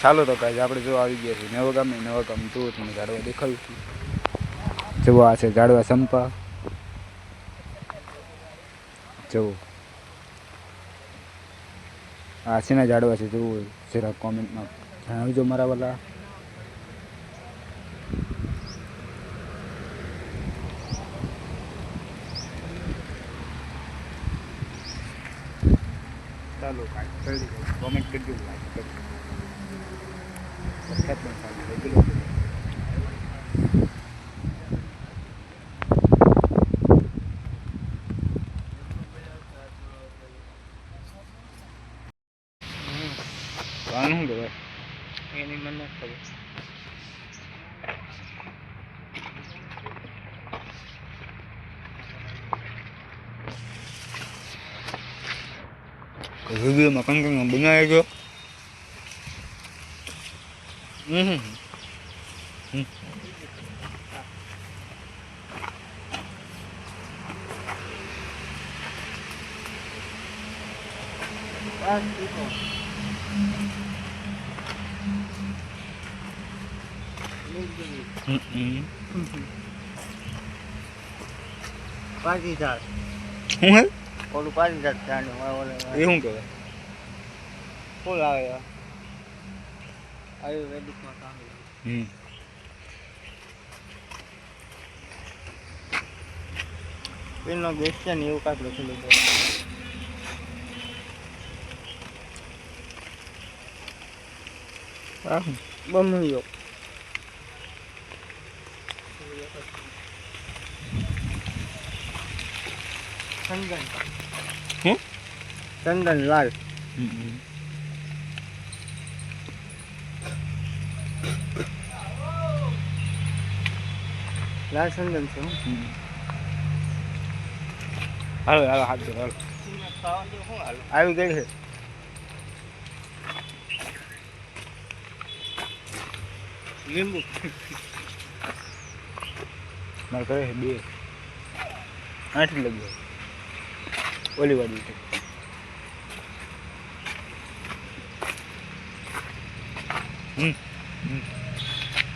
ચાલો તો કાંઈ આપણે જો આવી ગયા છીએ નવા ગામ જુઓ તમે ઝાડવા દેખાડું છું. જુઓ આ છે ઝાડવા સંપા. જુઓ આ શેના ઝાડવા છે જુઓ જરા કોમેન્ટમાં જણાવજો મારા વાલા. ચાલો કાંઈ જલ્દી કોમેન્ટ કરજો, લાઈક કરજો. વરસાદ પણ સારું રેગ્યુલર. કાનું શું કહેવાય એની મને ખબર. વિડીયોમાં કન્ટેન્ટ બનાવી જો. પાછી ઝાડ શું હે ઓલું પાછી ઝાડ ઝાડ એ શું કહેવાય? ફૂલ આવે આયુર્વેદિકમાં કામ પેલો ગેસ છે ને એવું કાંઈક લખેલું છે. બમણ્યો ચંદન લાલ લાલ ચંદન છે. હાલો હાલો હાથ દો હાલો. આવી ગઈ છે. લીંબુ મારે કરે છે 2 8 લગી ઓલી વાળી છે.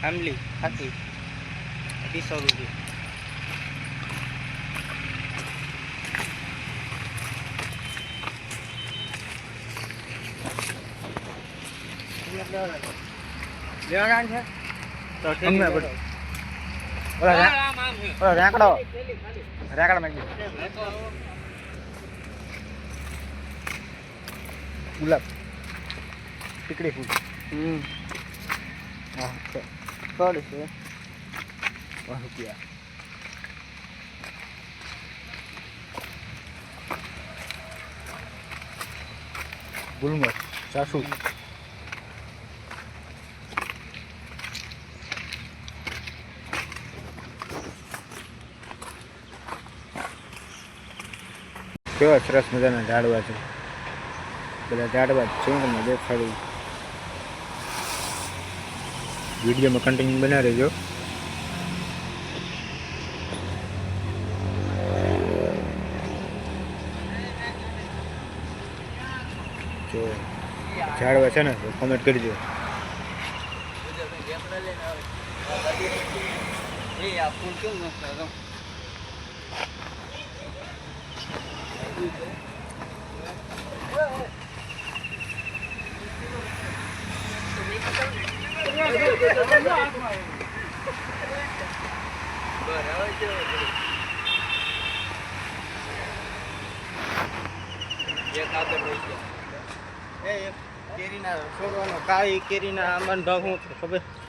આંબલી ખાતી 200 રૂપિયા. લેવાના છે તો અમને ઠીક પડે. છે. ઓલા રેકડો માં ગુલાબ ટીકડી ફૂલ. હા થોડી છે. રૂપિયા ગુલમર સાસુ કેવા સરસ મજાના ઝાડવા છે. બધા ઝાડવા છે તમને દેખાડું. વિડીયોમાં કન્ટિન્યુ બના રહેજો. જો ઝાડવા છે ને તો કોમેન્ટ કરજો. આ ફૂલ કેમ મસ્ત હતો. કેરીના છોડવાનો કાળી કેરીના આંબાનો ભાવ શું છે ખબર?